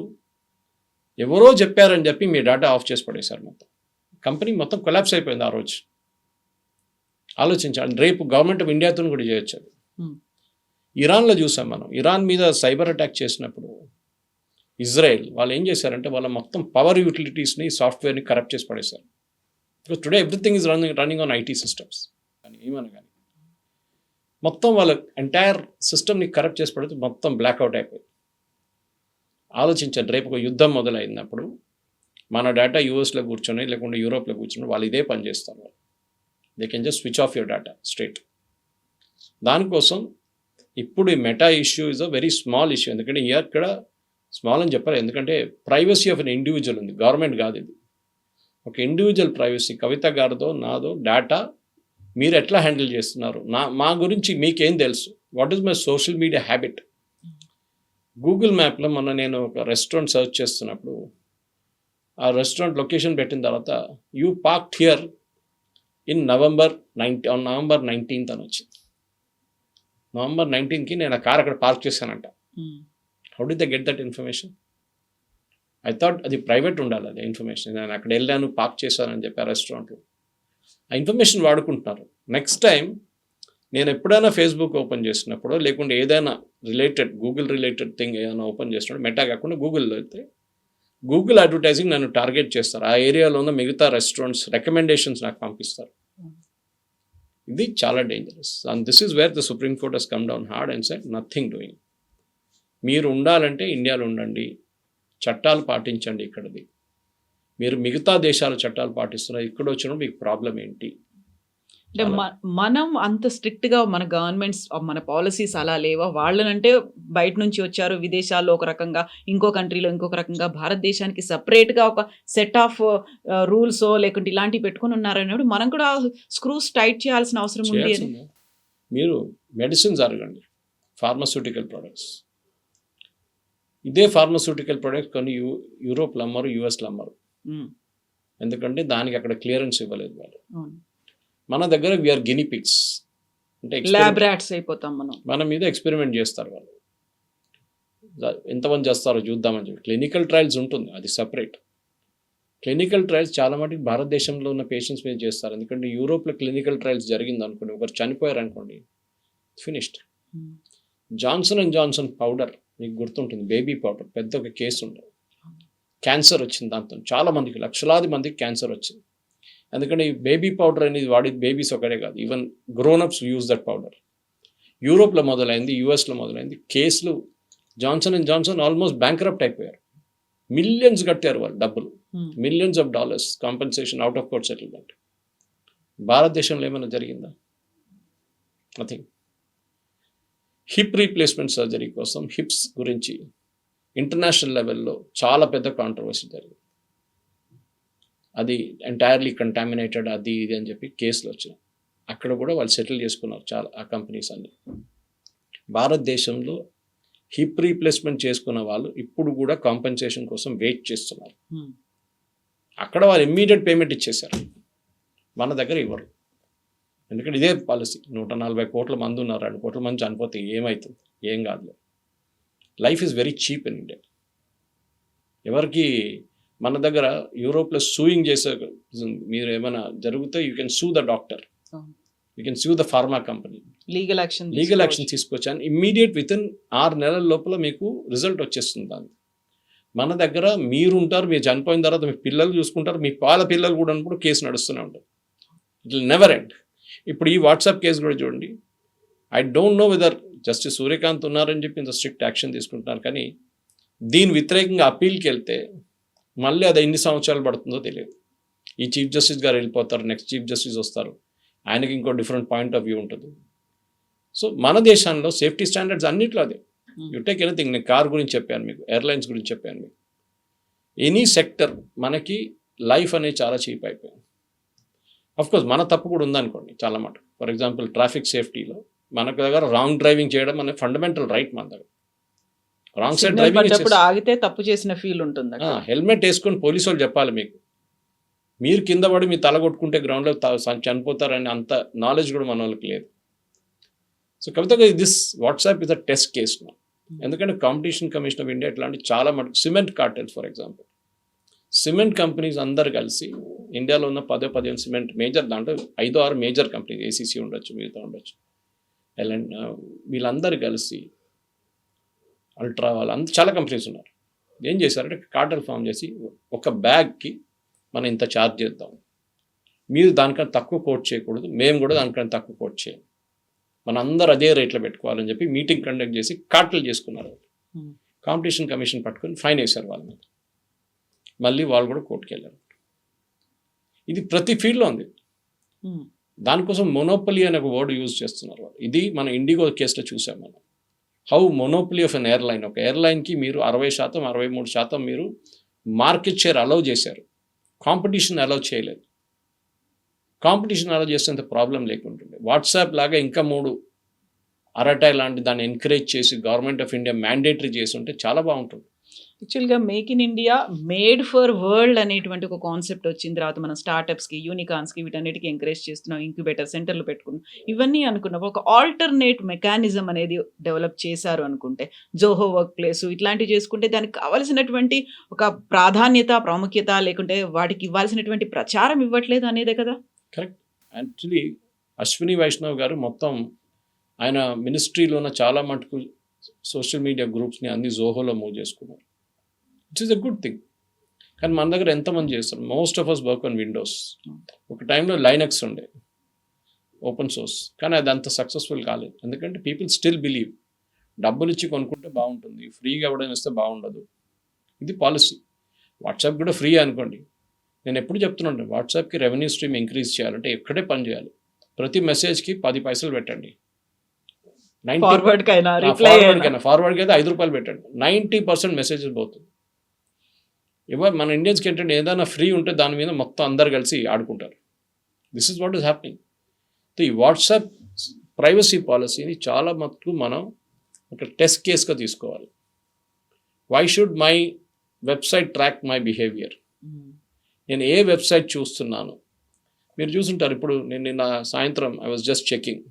ఎవరో చెప్పారని చెప్పి మీ డేటా ఆఫ్ చేసి పడేశారు మొత్తం. కంపెనీ మొత్తం కొలాప్స్ అయిపోయింది ఆ రోజు. ఆలోచించండి, రేపు గవర్నమెంట్ ఆఫ్ ఇండియాతో కూడా చేయొచ్చు అది. ఇరాన్లో చూసాం మనం, ఇరాన్ మీద సైబర్ అటాక్ చేసినప్పుడు ఇజ్రాయెల్ వాళ్ళు ఏం చేశారంటే వాళ్ళ మొత్తం పవర్ యూటిలిటీస్ని, సాఫ్ట్వేర్ని కరప్ట్ చేసి పడేశారు. Because today everything is running on IT systems. కానీ ఏమన్నా కానీ మొత్తం వాళ్ళ ఎంటైర్ సిస్టమ్ని కరప్ట్ చేసి పడితే మొత్తం బ్లాక్అవుట్ అయిపోయింది. ఆలోచించండి, రేపు ఒక యుద్ధం మొదలైనప్పుడు మన డేటా యూఎస్లో కూర్చొని లేకుంటే యూరోప్లో కూర్చొని వాళ్ళు ఇదే పని చేస్తారు. వాళ్ళు they can just switch off your data straight. దానికోసం ఇప్పుడు ఈ meta issue is a very small issue. ఎందుకంటే ఇక్కడ స్మాల్ అని చెప్పారు, ఎందుకంటే ప్రైవసీ ఆఫ్ ఎన్ ఇండివిజువల్ ఉంది, గవర్నమెంట్ కాదు ఇది. ఒక ఇండివిజువల్ ప్రైవసీ, కవిత గారిదో నాదో డేటా మీరు ఎట్లా హ్యాండిల్ చేస్తున్నారు, మా గురించి మీకేం తెలుసు, what is my social media habit. Google మ్యాప్లో మొన్న నేను ఒక రెస్టారెంట్ సర్చ్ చేస్తున్నప్పుడు ఆ రెస్టారెంట్ లొకేషన్ పెట్టిన తర్వాత you parked here in November 19th అని వచ్చింది. November 19th నేను ఆ కార్ అక్కడ పార్క్ చేశానంట. How did they get that information? I thought అది ప్రైవేట్ ఉండాలి అది ఇన్ఫర్మేషన్. నేను అక్కడ వెళ్ళాను, పార్క్ చేశానని చెప్పి ఆ రెస్టారెంట్లో ఆ ఇన్ఫర్మేషన్ వాడుకుంటున్నారు. నెక్స్ట్ టైం నేను ఎప్పుడైనా ఫేస్బుక్ ఓపెన్ చేసినప్పుడు లేకుంటే ఏదైనా రిలేటెడ్ గూగుల్ రిలేటెడ్ థింగ్ ఏదైనా ఓపెన్ చేసినప్పుడు మెటా కాకుండా గూగుల్లో అయితే గూగుల్ అడ్వర్టైజింగ్ నన్ను టార్గెట్ చేస్తారు. ఆ ఏరియాలో ఉన్న మిగతా రెస్టారెంట్స్ రికమెండేషన్స్ నాకు పంపిస్తారు. ఇది చాలా dangerous. And this is where the supreme court has come down hard and said nothing doing. మీరు ఉండాలంటే ఇండియాలో ఉండండి, చట్టాలు పాటించండి ఇక్కడది. మీరు మిగతా దేశాల చట్టాలు పాటిస్తున్నారు, ఇక్కడ వచ్చినప్పుడు మీకు ప్రాబ్లం ఏంటి? అంటే మనం అంత స్ట్రిక్ట్గా మన గవర్నమెంట్స్ మన పాలసీస్ అలా లేవా? వాళ్ళనంటే బయట నుంచి వచ్చారు, విదేశాల్లో ఒక రకంగా, ఇంకో కంట్రీలో ఇంకొక రకంగా, భారతదేశానికి సపరేట్గా ఒక సెట్ ఆఫ్ రూల్స్ లేకుంటే ఇలాంటివి పెట్టుకుని ఉన్నారనేప్పుడు మనం కూడా స్క్రూస్ టైట్ చేయాల్సిన అవసరం ఉంది అని. మీరు మెడిసిన్స్ అడగండి, ఫార్మస్యూటికల్ ప్రొడక్ట్స్, ఇదే ఫార్మస్యూటికల్ ప్రొడక్ట్స్ కొన్ని యూరోప్లో అమ్మరు, యూఎస్లో అమ్మరు. ఎందుకంటే దానికి అక్కడ క్లియరెన్స్ ఇవ్వలేదు వాళ్ళు. మన దగ్గర వీఆర్ గినీ పిగ్స్, అంటే ల్యాబ్ రాట్స్ అయిపోతాం మనం. మన మీద ఎక్స్పెరిమెంట్ చేస్తారు వాళ్ళు, ఎంతమంది చేస్తారో చూద్దామని చెప్పి. క్లినికల్ ట్రయల్స్ ఉంటుంది, అది సపరేట్. క్లినికల్ ట్రయల్స్ చాలా మటుకు భారతదేశంలో ఉన్న పేషెంట్స్ మీద చేస్తారు. ఎందుకంటే యూరోప్లో క్లినికల్ ట్రయల్స్ జరిగింది అనుకోండి, ఒకరు చనిపోయారు అనుకోండి, ఫినిష్డ్. జాన్సన్ పౌడర్ మీకు గుర్తుంటుంది, బేబీ పౌడర్, పెద్ద ఒక కేసు ఉండదు, క్యాన్సర్ వచ్చింది దాంతో. చాలా మందికి, లక్షలాది మందికి క్యాన్సర్ వచ్చింది. ఎందుకంటే ఈ బేబీ పౌడర్ అనేది వాడేది బేబీస్ ఒకటే కాదు, even grown-ups use that powder. యూరోప్లో మొదలైంది, యూఎస్లో మొదలైంది. కేసులు జాన్సన్ ఆల్మోస్ట్ బ్యాంక్రప్ట్ అయిపోయారు. మిలియన్స్ కట్టారు వాళ్ళు డబ్బులు, millions of dollars compensation, out of court settlement. భారతదేశంలో ఏమైనా జరిగిందా? నథింగ్. హిప్ రీప్లేస్మెంట్ సర్జరీ కోసం, హిప్స్ గురించి ఇంటర్నేషనల్ లెవెల్లో చాలా పెద్ద కాంట్రవర్సీ జరిగింది. అది ఎంటైర్లీ కంటామినేటెడ్, అది ఇది అని చెప్పి కేసులు వచ్చినాయి. అక్కడ కూడా వాళ్ళు సెటిల్ చేసుకున్నారు చాలా, ఆ కంపెనీస్ అన్ని. భారతదేశంలో హిప్ రీప్లేస్మెంట్ చేసుకున్న వాళ్ళు ఇప్పుడు కూడా కాంపెన్సేషన్ కోసం వెయిట్ చేస్తున్నారు. అక్కడ వాళ్ళు ఇమ్మీడియట్ పేమెంట్ ఇచ్చేశారు, మన దగ్గర ఇవ్వరు. ఎందుకంటే ఇదే పాలసీ. 140 కోట్ల మంది ఉన్నారు, 2 కోట్ల మంది చనిపోతే ఏమవుతుంది? ఏం కాదులే. Life is very cheap in India. ఎవరికి మన దగ్గర యూరోప్లో సూయింగ్ చేసే, మీరు ఏమైనా జరిగితే యూ కెన్ సూ ద డాక్టర్, యూ కెన్ సూ the pharma company, legal action తీసుకోవచ్చు. అండ్ ఇమ్మీడియట్ వితిన్ 6 నెలల లోపల మీకు రిజల్ట్ వచ్చేస్తుంది దాన్ని. మన దగ్గర మీరు ఉంటారు, మీరు చనిపోయిన తర్వాత మీ పిల్లలు చూసుకుంటారు, మీ పిల్లలు కూడా ఉన్నప్పుడు కేసు నడుస్తూనే ఉంటుంది. It will never end. ఇప్పుడు ఈ వాట్సాప్ కేసు కూడా చూడండి. I don't know whether justice Suryakant ఉన్నారని చెప్పి ఇంత స్ట్రిక్ట్ యాక్షన్ తీసుకుంటున్నారు, కానీ దీని వ్యతిరేకంగా అప్పీల్కి వెళ్తే మళ్ళీ అది ఎన్ని సంవత్సరాలు పడుతుందో తెలియదు. ఈ చీఫ్ జస్టిస్ గారు వెళ్ళిపోతారు, నెక్స్ట్ చీఫ్ జస్టిస్ వస్తారు, ఆయనకి ఇంకో డిఫరెంట్ పాయింట్ ఆఫ్ వ్యూ ఉంటుంది. సో మన దేశంలో సేఫ్టీ స్టాండర్డ్స్ అన్నిట్లో అదే. యు టేక్ ఎనీథింగ్, నేను కార్ గురించి చెప్పాను మీకు, ఎయిర్లైన్స్ గురించి చెప్పాను మీకు, ఎనీ సెక్టర్ మనకి లైఫ్ అనేది చాలా చీప్ అయిపోయింది. అఫ్కోర్స్ మన తప్పు కూడా ఉందనుకోండి చాలా మాట. ఫర్ ఎగ్జాంపుల్ ట్రాఫిక్ సేఫ్టీలో మనకు దగ్గర రాంగ్ డ్రైవింగ్ చేయడం అనే ఫండమెంటల్ రైట్ మన దగ్గర. రాంగ్ సైడ్ డ్రైవింగ్ ఆగితే తప్పు చేసిన ఫీల్ ఉంటుంది. హెల్మెట్ వేసుకొని పోలీసు వాళ్ళు చెప్పాలి మీకు. మీరు కింద పడి మీ తల కొట్టుకుంటే గ్రౌండ్లో చనిపోతారని అంత నాలెడ్జ్ కూడా మన వాళ్ళకి లేదు. సో కవితగా this WhatsApp is a test case నా. ఎందుకంటే కాంపిటీషన్ కమిషన్ ఆఫ్ ఇండియా ఇట్లాంటి చాలా మటుకు cement cartels, for example cement companies అందరు కలిసి ఇండియాలో ఉన్న 10-15 సిమెంట్ మేజర్ దాంట్లో 5-6 మేజర్ కంపెనీస్ ఏసీసీ ఉండొచ్చు, మిగతా ఉండొచ్చు, వీళ్ళందరూ కలిసి అల్ట్రా వాళ్ళు చాలా కంపెనీస్ ఉన్నారు. ఏం చేశారంటే కార్టెల్ ఫామ్ చేసి ఒక బ్యాగ్కి మనం ఇంత ఛార్జ్ చేద్దాం, మీరు దానికన్నా తక్కువ కోట్ చేయకూడదు, మేము కూడా దానికన్నా తక్కువ కోట్ చేయం, మన అందరూ అదే రేట్లో పెట్టుకోవాలని చెప్పి మీటింగ్ కండక్ట్ చేసి కార్టెల్ చేసుకున్నారు. కాంపిటీషన్ కమిషన్ పట్టుకొని ఫైన్ వేశారు వాళ్ళ మీద. మళ్ళీ వాళ్ళు కూడా కోర్టుకు వెళ్ళారు. ఇది ప్రతి ఫీల్డ్లో ఉంది. దానికోసం మొనోపలీ అనే ఒక వర్డ్ యూజ్ చేస్తున్నారు వాళ్ళు. ఇది మన ఇండిగో కేసులో చూసాం మనం. How monopoly of an airline, ఒక ఎయిర్లైన్కి మీరు 60%, 63% మీరు మార్కెట్ షేర్ అలౌ చేశారు, కాంపిటీషన్ అలౌ చేయలేదు. కాంపిటీషన్ అలౌ చేసేంత ప్రాబ్లం లేకుంటుండే. వాట్సాప్ లాగా ఇంకా 3 అరటాయ్ లాంటి దాన్ని ఎంకరేజ్ చేసి గవర్నమెంట్ ఆఫ్ ఇండియా మ్యాండేటరీ చేసి ఉంటే చాలా బాగుంటుంది. యాక్చువల్గా make in India made for world అనేటువంటి ఒక కాన్సెప్ట్ వచ్చిన తర్వాత మన స్టార్టప్స్కి, యూనికార్న్స్కి, వీటన్నిటికీ ఎంకరేజ్ చేస్తున్నాం, ఇంక్యుబేటర్ సెంటర్లు పెట్టుకున్నాం, ఇవన్నీ అనుకున్నాం. ఒక ఆల్టర్నేట్ మెకానిజం అనేది డెవలప్ చేశారు అనుకుంటే, జోహో వర్క్ ప్లేస్ ఇట్లాంటివి చేసుకుంటే దానికి కావాల్సినటువంటి ఒక ప్రాధాన్యత, ప్రాముఖ్యత, లేకుంటే వాటికి ఇవ్వాల్సినటువంటి ప్రచారం ఇవ్వట్లేదు అనేదే కదా. కరెక్ట్. యాక్చువల్లీ అశ్విని వైష్ణవ్ గారు మొత్తం ఆయన మినిస్ట్రీలో ఉన్న చాలా మటుకు సోషల్ మీడియా గ్రూప్స్ని అన్ని జోహోలో మూవ్ చేసుకున్నారు. It's is a good thing. కానీ మన దగ్గర ఎంతమంది చేస్తారు? Most of us work on Windows. ఒక టైంలో లైనక్స్ ఉండే ఓపెన్ సోర్స్, కానీ అది అంత సక్సెస్ఫుల్ కాలేదు. ఎందుకంటే పీపుల్ స్టిల్ బిలీవ్ డబ్బులు ఇచ్చి కొనుక్కుంటే బాగుంటుంది, ఫ్రీగా ఎవడైనా ఇస్తే బాగుండదు. ఇది పాలసీ. వాట్సాప్ కూడా ఫ్రీ అనుకోండి. నేను ఎప్పుడు చెప్తున్నాను, వాట్సాప్కి రెవెన్యూ స్ట్రీమ్ ఇంక్రీజ్ చేయాలంటే ఎక్కడే పని చేయాలి. ప్రతి మెసేజ్కి 10 పైసలు పెట్టండి. ఫార్వర్డ్కి అయితే 5 రూపాయలు పెట్టండి. 90% మెసేజెస్ పోతుంది. మన ఇండియన్స్కి ఏంటంటే ఏదైనా ఫ్రీ ఉంటే దాని మీద మొత్తం అందరు కలిసి ఆడుకుంటారు. This is what is happening. ఈ వాట్సాప్ ప్రైవసీ పాలసీని చాలా మటుకు మనం ఒక టెస్ట్ కేస్గా తీసుకోవాలి. Why should my website track my behaviour? నేను ఏ వెబ్సైట్ చూస్తున్నాను? మీరు చూసుంటారు. ఇప్పుడు నేను నిన్న సాయంత్రం ఐ వాజ్ జస్ట్ చెకింగ్,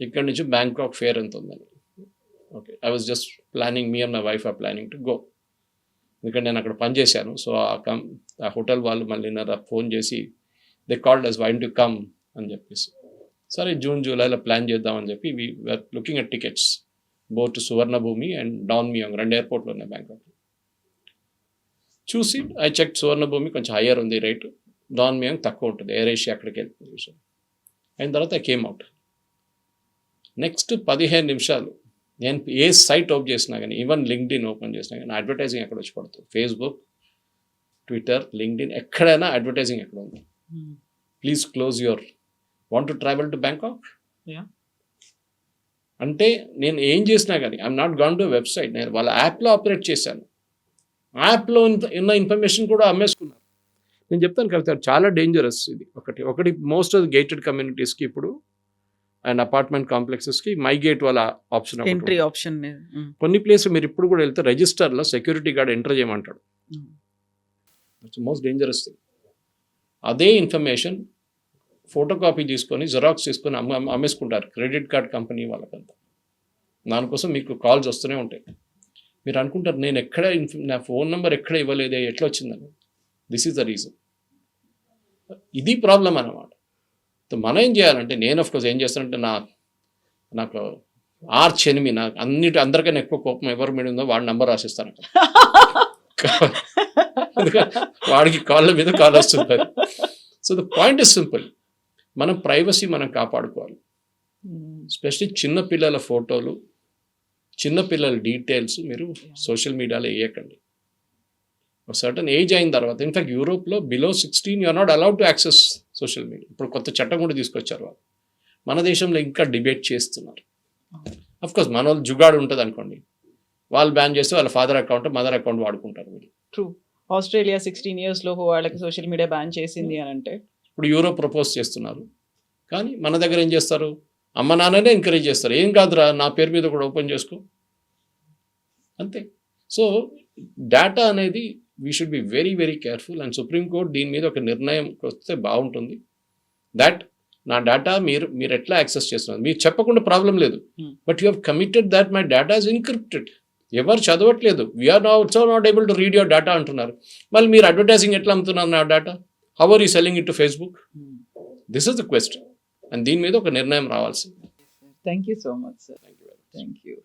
ఇక్కడ నుంచి బ్యాంకాక్ ఫేర్ ఎంత ఉందని. Okay, I was just planning, me and my wife or planning to go. ఎందుకంటే నేను అక్కడ పనిచేశాను. సో ఆ హోటల్ వాళ్ళు మళ్ళీ నా ఫోన్ చేసి they called us, why to come అని చెప్పేసి, సరే జూన్ జూలైలో ప్లాన్ చేద్దామని చెప్పి we are looking at tickets both Suvarnabhumi and Don Mueang, 2 ఎయిర్పోర్ట్లు ఉన్నాయి బ్యాంకాక్. చూసి ఐ చెక్, సువర్ణభూమి కొంచెం హయ్యర్ ఉంది రేటు, డాన్ మియాంగ్ తక్కువ ఉంటుంది, ఎయిర్ ఏషియా అక్కడికి వెళ్తుంది విషయం. అయిన తర్వాత ఐ కేమ్ అవుట్. నెక్స్ట్ 15 నిమిషాలు నేను ఏ సైట్ ఓపెన్ చేసినా కానీ, ఈవెన్ లింక్డ్ఇన్ ఓపెన్ చేసినా కానీ అడ్వర్టైజింగ్ ఎక్కడ వచ్చి పడుతుంది. ఫేస్బుక్, ట్విట్టర్, లింక్డ్ఇన్, ఎక్కడైనా అడ్వర్టైజింగ్ ఎక్కడ ఉంది. Please close your want to travel to Bangkok అంటే నేను ఏం చేసినా కానీ I'm not gone to website, నేను వాళ్ళ యాప్లో ఆపరేట్ చేశాను. యాప్లో ఉన్న ఇన్ఫర్మేషన్ కూడా అమ్మేసుకున్నారు. నేను చెప్తాను కదా, చాలా డేంజరస్ ఇది. ఒకటి మోస్ట్ ఆఫ్ ది గేటెడ్ కమ్యూనిటీస్కి ఇప్పుడు అండ్ అపార్ట్మెంట్ కాంప్లెక్సెస్కి మై గేట్ వాళ్ళ ఆప్షన్, ఎంట్రీ ఆప్షన్. కొన్ని ప్లేస్ మీరు ఇప్పుడు కూడా వెళ్తే రిజిస్టర్లో సెక్యూరిటీ గార్డ్ ఎంటర్ చేయమంటాడు. It's most dangerous thing. అదే ఇన్ఫర్మేషన్ ఫోటో కాపీ తీసుకొని, జెరాక్స్ తీసుకొని అమ్మేసుకుంటారు క్రెడిట్ కార్డ్ కంపెనీ వాళ్ళకంతా. దానికోసం మీకు కాల్స్ వస్తూనే ఉంటాయి. మీరు అనుకుంటారు నేను ఎక్కడ నా ఫోన్ నెంబర్ ఎక్కడ ఇవ్వలేదే, ఎట్లా వచ్చిందని. This is the reason. ఇది ప్రాబ్లం అన్నమాట. మనం ఏం చేయాలంటే, నేను ఆఫ్కోర్స్ ఏం చేస్తానంటే, నాకు ఆర్చ్ ఎనిమి, నాకు అందరికన్నా ఎక్కువ కోపం ఎవరి మీద ఉందో వాడి నెంబర్ రాసిస్తాను. వాడికి కాళ్ళ మీద కాల్ వస్తుంది. So the point is simple, మనం ప్రైవసీ మనం కాపాడుకోవాలి. ఎస్పెషలీ చిన్నపిల్లల ఫోటోలు, చిన్నపిల్లల డీటెయిల్స్ మీరు సోషల్ మీడియాలో వేయకండి. ఒక సర్టన్ ఏజ్ అయిన తర్వాత, ఇన్ఫాక్ట్ యూరోప్లో below 16 you are not allowed to access social media. ఇప్పుడు కొత్త చట్టం కూడా తీసుకొచ్చారు వాళ్ళు. మన దేశంలో ఇంకా డిబేట్ చేస్తున్నారు. అఫ్కోర్స్ మన వాళ్ళు జుగాడు ఉంటుంది అనుకోండి, వాళ్ళు బ్యాన్ చేస్తే వాళ్ళ ఫాదర్ అకౌంట్, మదర్ అకౌంట్ వాడుకుంటారు వీళ్ళు. ట్రూ. ఆస్ట్రేలియా 16 years లోపు వాళ్ళకి సోషల్ మీడియా బ్యాన్ చేసింది అని అంటే, ఇప్పుడు యూరోప్ ప్రపోజ్ చేస్తున్నారు. కానీ మన దగ్గర ఏం చేస్తారు, అమ్మ నాన్ననే ఎంకరేజ్ చేస్తారు. ఏం కాదురా, నా పేరు మీద కూడా ఓపెన్ చేసుకో, అంతే. సో డేటా అనేది we should be very very careful. And supreme court దీని మీద ఒక నిర్ణయం వస్తే బాగుంటుంది. దట్ నా డేటా మీరు ఎట్లా యాక్సెస్ చేస్తున్నారు, మీరు చెప్పకుండా ప్రాబ్లం లేదు, but you have committed that my data is encrypted. ఎవరు చదవట్లేదు. We are also not able to read your data అంటున్నారు. మళ్ళీ మీరు అడ్వర్టైజింగ్ ఎట్లా అమ్ముతున్నారు నా data? How are you selling it to Facebook? This is the question. And దీని మీద ఒక నిర్ణయం రావాల్సింది. Thank you so much sir. Thank you.